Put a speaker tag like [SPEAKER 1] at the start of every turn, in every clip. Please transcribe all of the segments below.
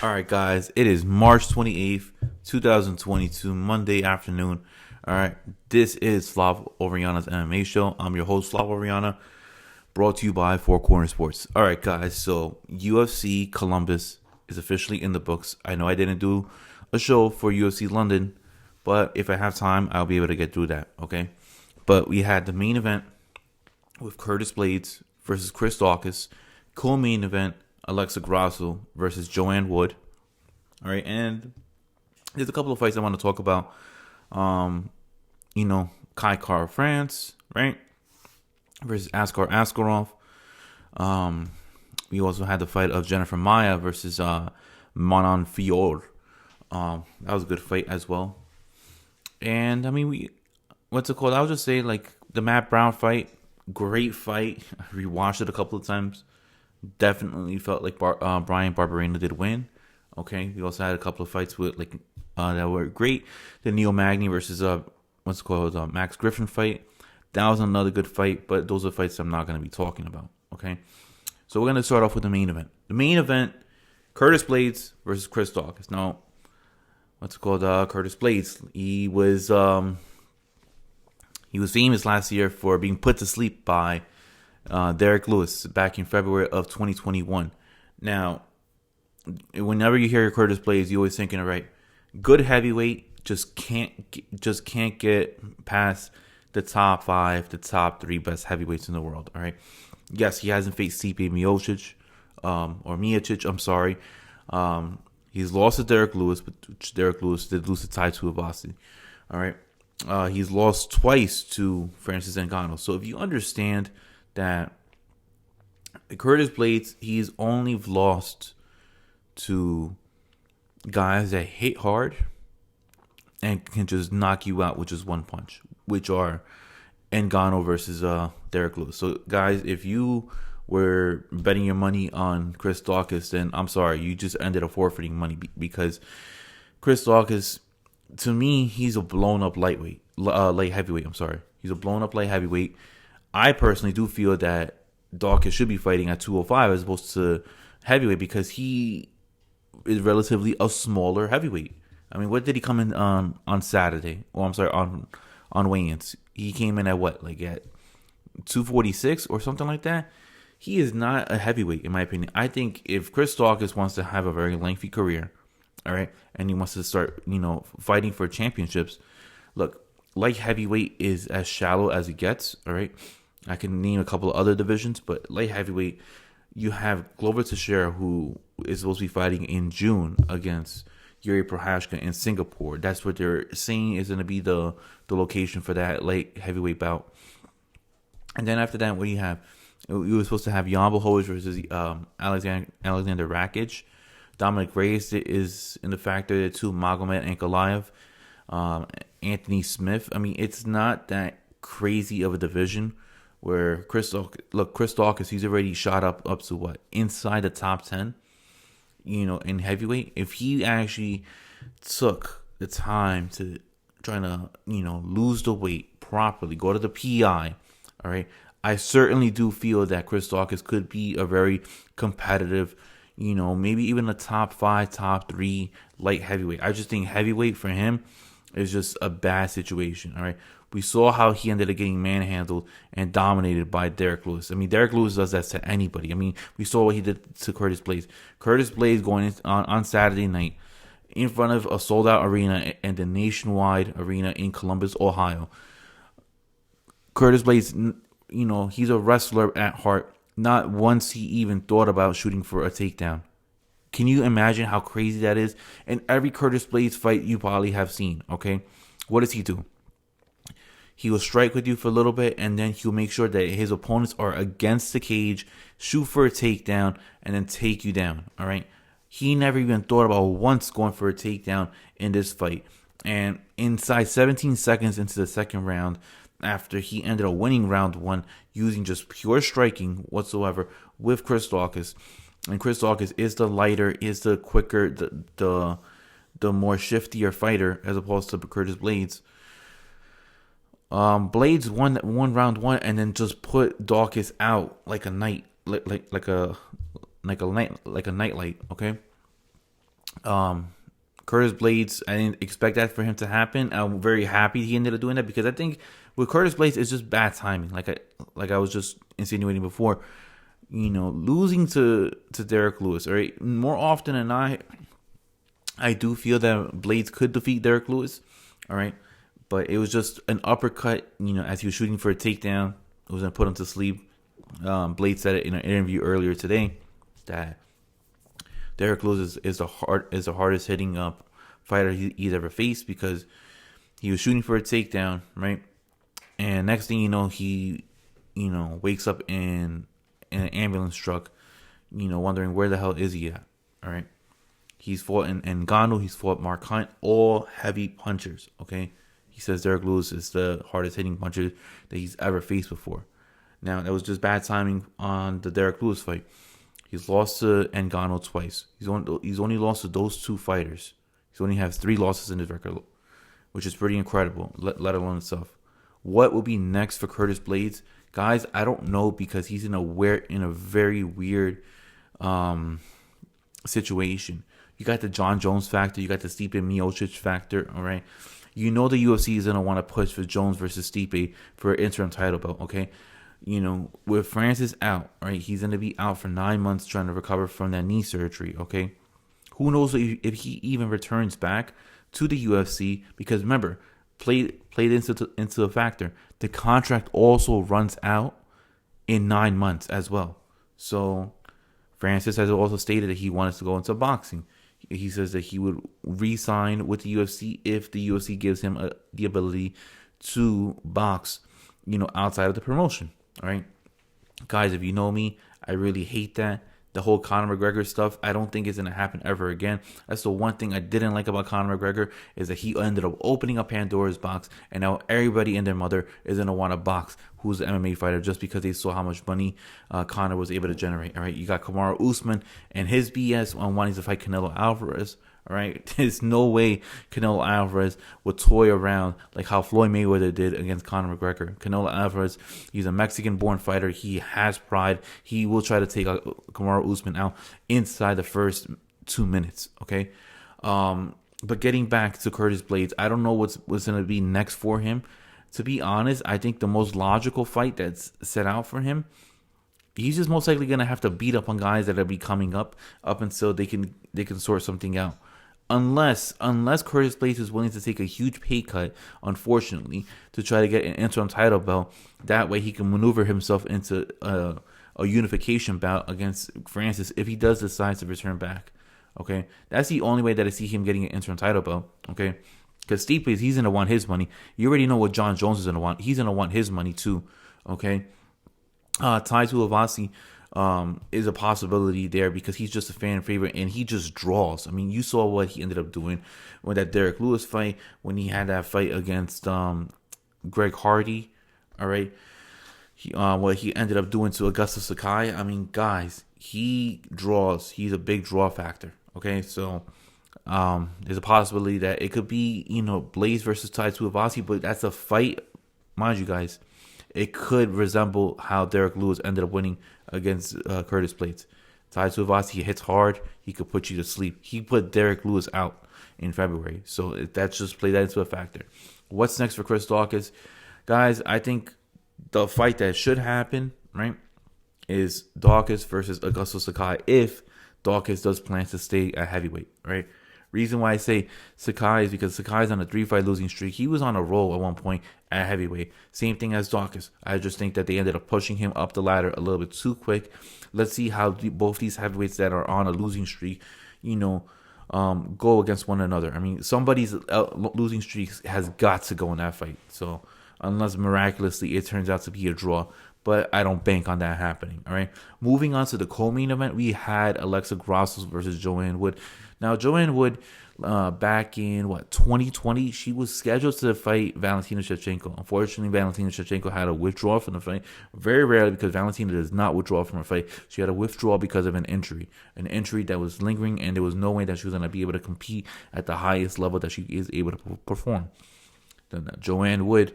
[SPEAKER 1] All right, guys, it is March 28th, 2022, Monday afternoon. All right, this is Slav Oriana's MMA show. I'm your host, Slav Oriana, brought to you by Four Corner Sports. All right, guys, so UFC Columbus is officially in the books. I know I didn't do a show for UFC London, but if I have time, I'll be able to get through that, okay? But we had the main event with Curtis Blaydes versus Chris Daukaus, co-main event, Alexa Grasso versus Joanne Wood. All right, and there's a couple of fights I want to talk about. Kai Kara France, right, versus Askar Askarov. We also had the fight of Jennifer Maia versus Manon Fior. That was a good fight as well. And I mean, what's it called? I'll just say, like, the Matt Brown fight, great fight. I rewatched it a couple of times. Definitely felt like Brian Barberena did win. Okay, we also had a couple of fights with that were great. The Neil Magny versus Max Griffin fight. That was another good fight, but those are fights I'm not going to be talking about. Okay, so we're going to start off with the main event. The main event: Curtis Blaydes versus Chris Daukaus. Now, Curtis Blaydes. He was famous last year for being put to sleep by Derrick Lewis back in February of 2021. Now, whenever you hear Curtis Blaydes, you always thinking, all right, good heavyweight, just can't get past the top 5, the top 3 best heavyweights in the world. All right, yes, he hasn't faced Stipe Miocic. I'm sorry. He's lost to Derrick Lewis, but Derrick Lewis did lose the title to Avasi. All right, he's lost twice to Francis Ngannou. So if you understand that Curtis Blaydes, he's only lost to guys that hit hard and can just knock you out with just one punch, which are Ngannou versus Derrick Lewis. So, guys, if you were betting your money on Chris Daukaus, then I'm sorry, you just ended up forfeiting money because Chris Daukaus, to me, he's a blown-up light heavyweight. I'm sorry, he's a blown-up light heavyweight. I personally do feel that Darcus should be fighting at 205 as opposed to heavyweight because he is relatively a smaller heavyweight. I mean, what did he come in on Saturday? Oh, I'm sorry, on weigh-ins. He came in at what, like at 246 or something like that? He is not a heavyweight, in my opinion. I think if Chris Daukaus wants to have a very lengthy career, all right, and he wants to start, fighting for championships, look, light heavyweight is as shallow as it gets, all right? I can name a couple of other divisions, but light heavyweight, you have Glover Teixeira, who is supposed to be fighting in June against Yuri Prochazka in Singapore. That's what they're saying is going to be the location for that light heavyweight bout. And then after that, what do you have? You were supposed to have Jan Blachowicz versus Alexander Rakic. Dominic Reyes is in the factor too. Magomed Ankalaev, Anthony Smith. I mean, it's not that crazy of a division where Chris Daukaus, he's already shot up to what? Inside the top 10, in heavyweight. If he actually took the time to try to, lose the weight properly, go to the PI, all right, I certainly do feel that Chris Daukaus could be a very competitive, maybe even a top 5, top 3 light heavyweight. I just think heavyweight for him is just a bad situation, all right? We saw how he ended up getting manhandled and dominated by Derrick Lewis. I mean, Derrick Lewis does that to anybody. I mean, we saw what he did to Curtis Blaydes. Curtis Blaydes going on Saturday night in front of a sold-out arena and the Nationwide Arena in Columbus, Ohio. Curtis Blaydes, he's a wrestler at heart. Not once he even thought about shooting for a takedown. Can you imagine how crazy that is? In every Curtis Blaydes fight you probably have seen, okay? What does he do? He will strike with you for a little bit, and then he'll make sure that his opponents are against the cage, shoot for a takedown, and then take you down, all right? He never even thought about once going for a takedown in this fight. And inside 17 seconds into the second round, after he ended up winning round 1 using just pure striking whatsoever with Chris Daukaus, and Chris Daukaus is the lighter, is the quicker, the more shiftier fighter as opposed to Curtis Blaydes. Blaydes won round 1 and then just put Darcus out like a nightlight. Okay. Curtis Blaydes, I didn't expect that for him to happen. I'm very happy he ended up doing that because I think with Curtis Blaydes, it's just bad timing. Like I was just insinuating before, losing to Derrick Lewis. All right, more often than not, I do feel that Blaydes could defeat Derrick Lewis. All right, but it was just an uppercut. As he was shooting for a takedown, it was gonna put him to sleep. Blaydes said it in an interview earlier today that Derrick Lewis is the hardest hitting fighter he's ever faced because he was shooting for a takedown, right? And next thing you know, he wakes up in an ambulance truck, wondering where the hell is he at. All right, he's fought in Ngannou, he's fought Mark Hunt, all heavy punchers. Okay, he says Derrick Lewis is the hardest hitting puncher that he's ever faced before. Now that was just bad timing on the Derrick Lewis fight. He's lost to Ngannou twice. He's only lost to those two fighters. He only has 3 losses in his record, which is pretty incredible, let alone itself. What will be next for Curtis Blaydes? Guys, I don't know because he's in a very weird situation. You got the John Jones factor. You got the Stipe Miocic factor, all right? The UFC is going to want to push for Jones versus Stipe for an interim title belt, okay? With Francis out, right? He's going to be out for 9 months trying to recover from that knee surgery, okay? Who knows if he even returns back to the UFC? Because remember, played into a factor. The contract also runs out in 9 months as well. So Francis has also stated that he wants to go into boxing. He says that he would re-sign with the UFC if the UFC gives him the ability to box, outside of the promotion. All right, guys, if you know me, I really hate that. The whole Conor McGregor stuff, I don't think it's going to happen ever again. That's the one thing I didn't like about Conor McGregor is that he ended up opening up Pandora's box, and now everybody and their mother is going to want to box who's an MMA fighter just because they saw how much money Conor was able to generate. All right, you got Kamaru Usman and his BS on wanting to fight Canelo Alvarez. All right, there's no way Canelo Alvarez would toy around like how Floyd Mayweather did against Conor McGregor. Canelo Alvarez, he's a Mexican-born fighter. He has pride. He will try to take Kamaru Usman out inside the first 2 minutes. Okay, but getting back to Curtis Blaydes, I don't know what's going to be next for him. To be honest, I think the most logical fight that's set out for him, he's just most likely going to have to beat up on guys that will be coming up until they can sort something out. Unless Curtis Blaydes is willing to take a huge pay cut, unfortunately, to try to get an interim title belt. That way he can maneuver himself into a unification bout against Francis if he does decide to return back. Okay, that's the only way that I see him getting an interim title belt. Okay, because Stipe, he's going to want his money. You already know what John Jones is going to want. He's going to want his money too. Okay, Tai Tuivasa is a possibility there because he's just a fan favorite and he just draws. I mean, you saw what he ended up doing with that Derrick Lewis fight, when he had that fight against Greg Hardy. All right, what he ended up doing to Augusto Sakai. I mean, guys, he draws. He's a big draw factor. Okay, so there's a possibility that it could be Blaydes versus Tai Tuivasa, but that's a fight, mind you, guys. It could resemble how Derrick Lewis ended up winning against Curtis Blaydes. Tai Tuivasa, he hits hard. He could put you to sleep. He put Derrick Lewis out in February. So that's just play that into a factor. What's next for Chris Daukaus? Guys, I think the fight that should happen, right, is Darcus versus Augusto Sakai if Darcus does plan to stay at heavyweight, right? Reason why I say Sakai is because Sakai's on a 3-fight losing streak. He was on a roll at one point at heavyweight. Same thing as Darcus. I just think that they ended up pushing him up the ladder a little bit too quick. Let's see how both these heavyweights that are on a losing streak, go against one another. I mean, somebody's losing streak has got to go in that fight. So unless miraculously it turns out to be a draw. But I don't bank on that happening. All right. Moving on to the co-main event, we had Alexa Grasso versus Joanne Wood. Now, Joanne Wood, back in 2020, she was scheduled to fight Valentina Shevchenko. Unfortunately, Valentina Shevchenko had a withdrawal from the fight. Very rarely, because Valentina does not withdraw from a fight. She had a withdrawal because of an injury that was lingering, and there was no way that she was going to be able to compete at the highest level that she is able to perform. Then Joanne Wood,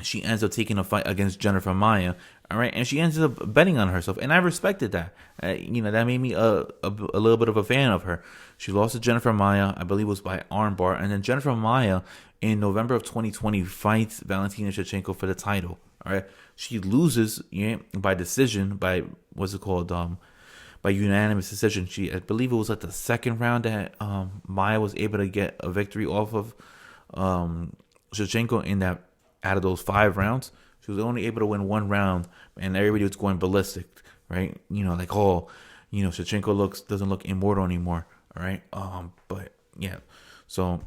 [SPEAKER 1] she ends up taking a fight against Jennifer Maia. All right, and she ends up betting on herself, and I respected that. That made me a little bit of a fan of her. She lost to Jennifer Maia, I believe it was by armbar, and then Jennifer Maia in November of 2020 fights Valentina Shevchenko for the title. All right, she loses by decision, by what's it called, by unanimous decision. I believe it was like the second round that Maia was able to get a victory off of Shevchenko in that. Out of those 5 rounds, she was only able to win 1 round, and everybody was going ballistic, right? Shevchenko doesn't look immortal anymore, all right? But yeah, so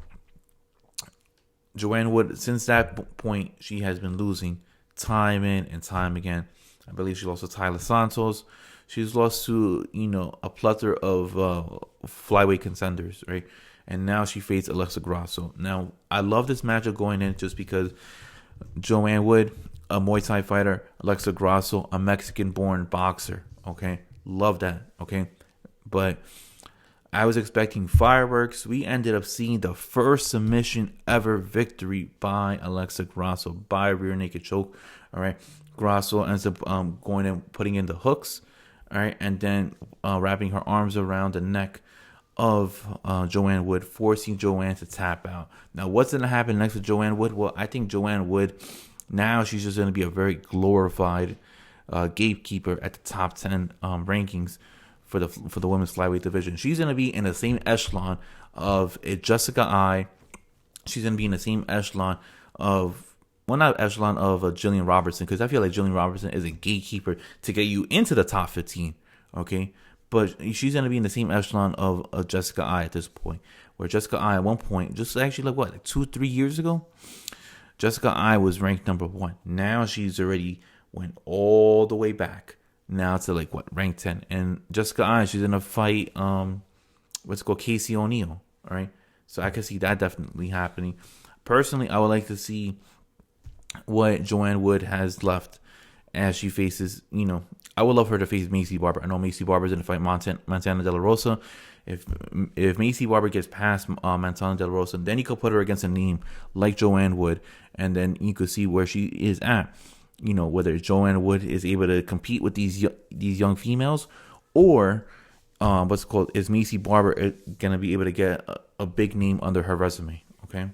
[SPEAKER 1] Joanne Wood, since that point, she has been losing time in and time again. I believe she lost to Tyler Santos. She's lost to a plethora of flyweight contenders, right? And now she faced Alexa Grasso. Now I love this matchup going in just because. Joanne Wood, a Muay Thai fighter. Alexa Grasso, a Mexican-born boxer. Okay, love that. Okay, but I was expecting fireworks. We ended up seeing the first submission ever victory by Alexa Grasso by rear naked choke. All right, Grasso ends up going and putting in the hooks. All right, and then wrapping her arms around the neck of Joanne Wood, forcing Joanne to tap out. Now, what's going to happen next with Joanne Wood? Well, I think Joanne Wood, now she's just going to be a very glorified gatekeeper at the top 10 rankings for the women's flyweight division. She's going to be in the same echelon of Jessica Ai. She's going to be in the same echelon of, well, not echelon of Jillian Robertson, because I feel like Jillian Robertson is a gatekeeper to get you into the top 15, okay? But she's going to be in the same echelon of Jessica Ai at this point. Where Jessica Ai at one point, just actually like 2-3 years ago, Jessica Ai was ranked number 1. Now she's already went all the way back. Now to rank 10. And Jessica Ai, she's in a fight, what's it called, Casey O'Neill. All right. So I can see that definitely happening. Personally, I would like to see what Joanne Wood has left as she faces, I would love her to face Macy Barber. I know Macy Barber's going to fight Montana De La Rosa. If Macy Barber gets past Montana De La Rosa, then you could put her against a name like Joanne Wood, and then you could see where she is at. Whether Joanne Wood is able to compete with these young females, or is Macy Barber going to be able to get a big name under her resume? Okay.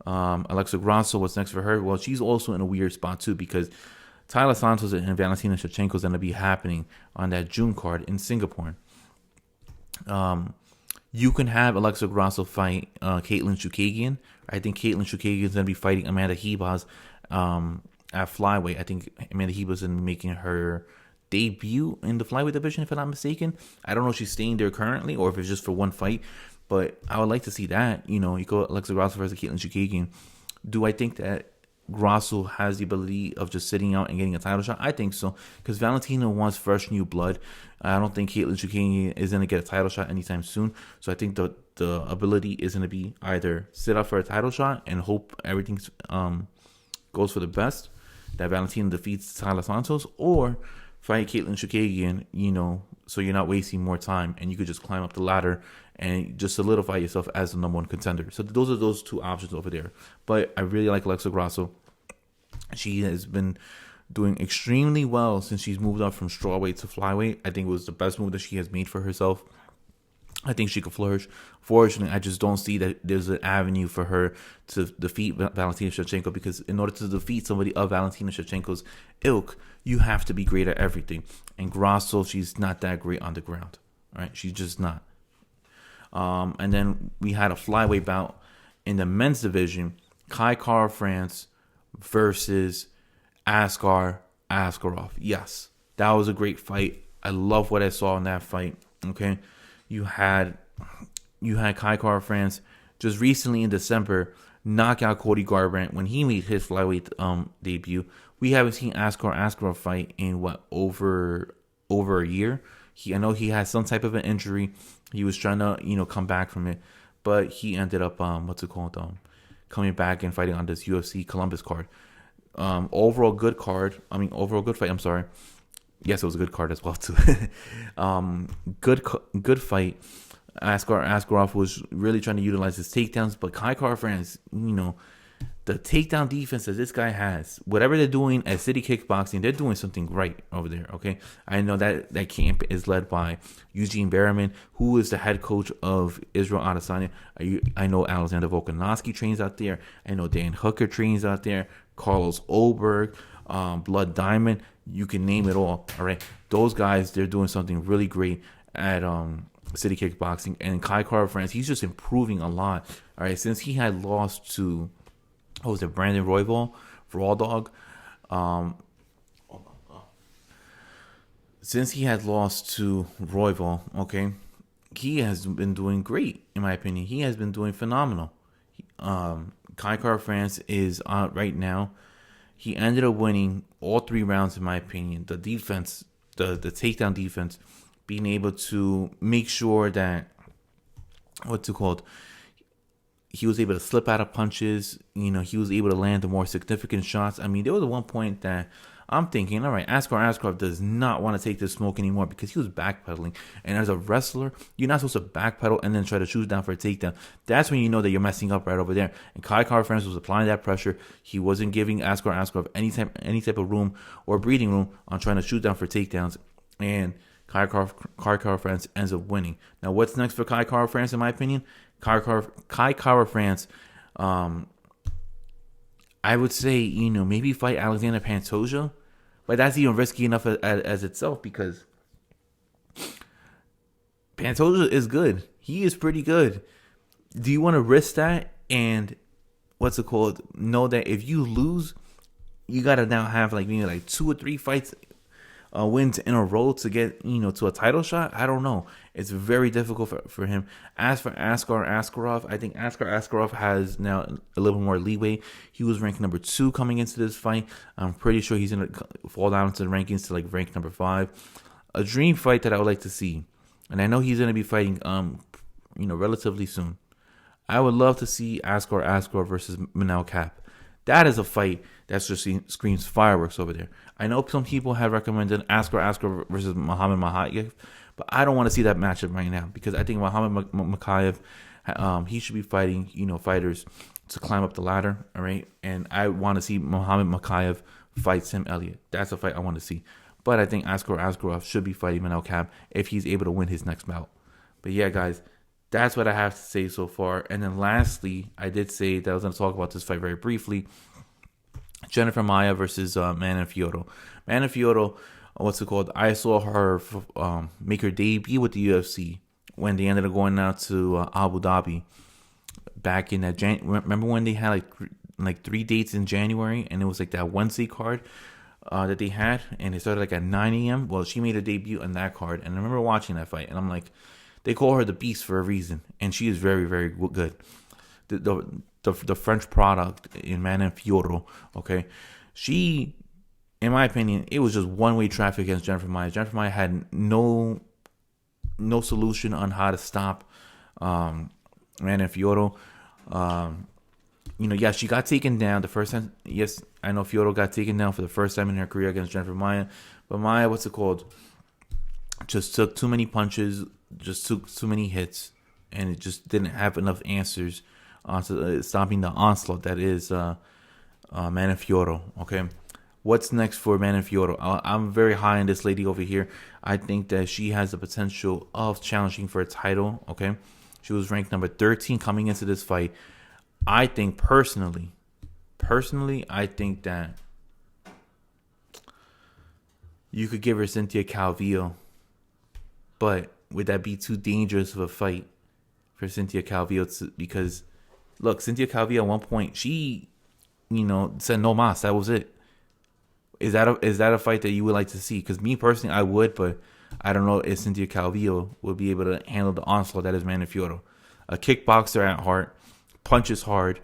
[SPEAKER 1] Alexa Grasso, what's next for her? Well, she's also in a weird spot too, because Tyler Santos and Valentina Shevchenko is going to be happening on that June card in Singapore. You can have Alexa Grasso fight Caitlin Chookagian. I think Caitlin Chookagian is going to be fighting Amanda Ribas at flyweight. I think Amanda Ribas is making her debut in the flyweight division, if I'm not mistaken. I don't know if she's staying there currently or if it's just for one fight, but I would like to see that. You go Alexa Grasso versus Caitlin Chookagian. Do I think that Grosso has the ability of just sitting out and getting a title shot? I think so, because Valentina wants fresh new blood. I don't think Caitlin Chookagian is going to get a title shot anytime soon. So I think the ability is going to be either sit out for a title shot and hope everything goes for the best, that Valentina defeats Tyler Santos, or fight Caitlin Chookagian, so you're not wasting more time and you could just climb up the ladder and just solidify yourself as the number 1 contender. So those are those 2 options over there. But I really like Alexa Grasso. She has been doing extremely well since she's moved up from strawweight to flyweight. I think it was the best move that she has made for herself. I think she could flourish. Fortunately, I just don't see that there's an avenue for her to defeat Valentina Shevchenko, because in order to defeat somebody of Valentina Shevchenko's ilk, you have to be great at everything. And Grosso, she's not that great on the ground. Right? She's just not. And then we had a flyweight bout in the men's division. Kai Kara France versus Askar Askarov. Yes, that was a great fight. I love what I saw in that fight. Okay, you had Kai Kara France just recently in December knock out Cody Garbrandt when he made his flyweight debut. We haven't seen Askar Askarov fight in over a year. I know he had some type of an injury. He was trying to come back from it, but he ended up coming back and fighting on this UFC Columbus card. Overall good fight. I'm sorry. Yes, it was a good card as well too. Good fight. Askarov was really trying to utilize his takedowns, but Kai Kara France, the the takedown defense that this guy has, whatever they're doing at City Kickboxing, they're doing something right over there. Okay, I know that camp is led by Eugene Berriman, who is the head coach of Israel Adesanya. I know Alexander Volkanovski trains out there. I know Dan Hooker trains out there. Carlos Oberg, Blood Diamond. You can name it all. All right, those guys, they're doing something really great at City Kickboxing. And Kai Kara-France, he's just improving a lot. All right, since he had lost to, what was it, Brandon Royval, Raw Dog. Since he had lost to Royval, okay, he has been doing great, in my opinion. He has been doing phenomenal. Kai Kara-France is right now. He ended up winning all 3 rounds, in my opinion. The defense, the takedown defense, being able to make sure that, he was able to slip out of punches. You know, he was able to land the more significant shots. I mean, there was one point that I'm thinking, all right, Askar Askarov does not want to take this smoke anymore because he was backpedaling. And as a wrestler, you're not supposed to backpedal and then try to shoot down for a takedown. That's when you know that you're messing up right over there. And Kai Kara-France was applying that pressure. He wasn't giving Askar Askarov any type of room or breathing room on trying to shoot down for takedowns. And Kai Kara-France ends up winning. Now, what's next for Kai Kara-France, in my opinion? Kai Kara-France, I would say, maybe fight Alexander Pantoja. But that's even risky enough as itself because Pantoja is good. He is pretty good. Do you want to risk that and know that if you lose, you got to now have maybe 2 or 3 fights wins in a row to get to a title shot? I don't know. It's very difficult for him. As for Askar Askarov, I think Askar Askarov has now a little more leeway. He was ranked number 2 coming into this fight. I'm pretty sure he's going to fall down into the rankings to rank number 5. A dream fight that I would like to see, and I know he's going to be fighting relatively soon. I would love to see Askar Askarov versus Manel Kape. That is a fight that just screams fireworks over there. I know some people have recommended Askar Askarov versus Muhammad Makhachev, but I don't want to see that matchup right now because I think Muhammad Makhachev, he should be fighting, fighters to climb up the ladder, all right? And I want to see Muhammad Makhachev fight Sam Elliott. That's a fight I want to see. But I think Askar Askarov should be fighting Manel Kape if he's able to win his next bout. But yeah, guys, that's what I have to say so far. And then lastly, I did say that I was going to talk about this fight very briefly. Jennifer Maia versus Manon Fiorot. Manon Fiorot, I saw her make her debut with the UFC when they ended up going out to Abu Dhabi back in that remember when they had like 3 dates in January and it was that Wednesday card that they had and it started at 9 a.m. Well, she made a debut on that card and I remember watching that fight and I'm like, they call her the Beast for a reason and she is very, very good. The French product in Manon Fiorot, okay? She, in my opinion, it was just one-way traffic against Jennifer Maia. Jennifer Maia had no solution on how to stop Manon Fiorot. Yeah, she got taken down the first time. Yes, I know Fiorot got taken down for the first time in her career against Jennifer Maia. But Maia, just took too many punches, just took too many hits, and it just didn't have enough answers to stopping the onslaught that is Manon Fiorot. Okay, what's next for Manon Fiorot? I'm very high on this lady over here. I think that she has the potential of challenging for a title. Okay, she was ranked number 13 coming into this fight. I think personally, I think that you could give her Cynthia Calvillo, but would that be too dangerous of a fight for Cynthia Calvillo? Because look, Cynthia Calvillo at one point, she, said no mas. That was it. Is that a fight that you would like to see? Because me personally, I would, but I don't know if Cynthia Calvillo would be able to handle the onslaught that is Manon Fiorot. A kickboxer at heart, punches hard,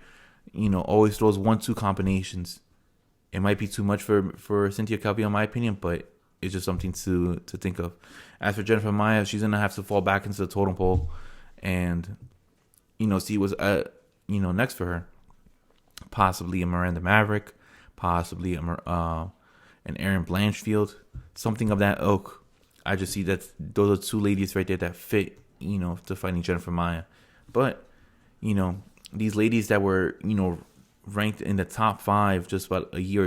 [SPEAKER 1] always throws 1-2 combinations. It might be too much for Cynthia Calvillo, in my opinion, but it's just something to think of. As for Jennifer Maia, she's gonna have to fall back into the totem pole and see what's next for her. Possibly a Miranda Maverick, possibly an Erin Blanchfield, something of that ilk. I just see that those are 2 ladies right there that fit, to fighting Jennifer Maia. But these ladies that were ranked in the top 5 just about a year,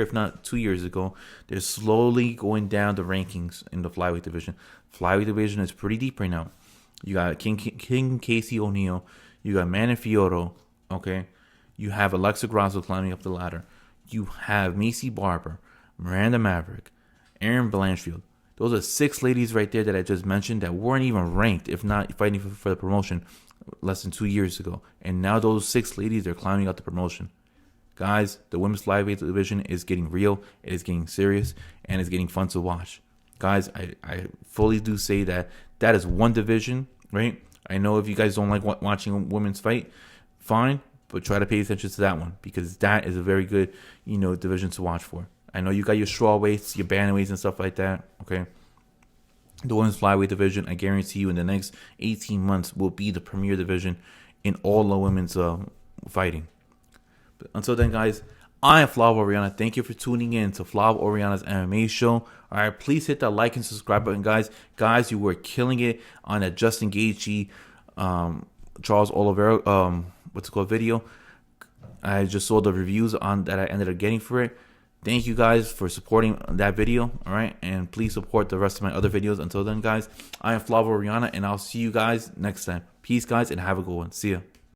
[SPEAKER 1] if not 2 years ago. They're slowly going down the rankings in the flyweight division. Flyweight division is pretty deep right now. You got King Casey O'Neill. You got Manny Fiorito. Okay. You have Alexa Grasso climbing up the ladder. You have Macy Barber, Miranda Maverick, Erin Blanchfield. Those are 6 ladies right there that I just mentioned that weren't even ranked, if not fighting for the promotion, less than 2 years ago. And now those 6 ladies are climbing up the promotion. Guys, the women's flyweight division is getting real. It is getting serious, and it's getting fun to watch. Guys, I fully do say that is one division, right? I know if you guys don't like watching women's fight, fine, but try to pay attention to that one, because that is a very good, division to watch for. I know you got your strawweights, your bantamweights and stuff like that, okay? The women's flyweight division, I guarantee you in the next 18 months will be the premier division in all the women's fighting. But until then, guys, I am Flav Oriana. Thank you for tuning in to Flav Oriana's MMA show. All right, please hit that like and subscribe button, guys. Guys, you were killing it on that Justin Gaethje, Charles Oliveira, video. I just saw the reviews on that I ended up getting for it. Thank you guys for supporting that video. All right, and please support the rest of my other videos. Until then, guys, I am Flav Oriana, and I'll see you guys next time. Peace, guys, and have a good one. See ya.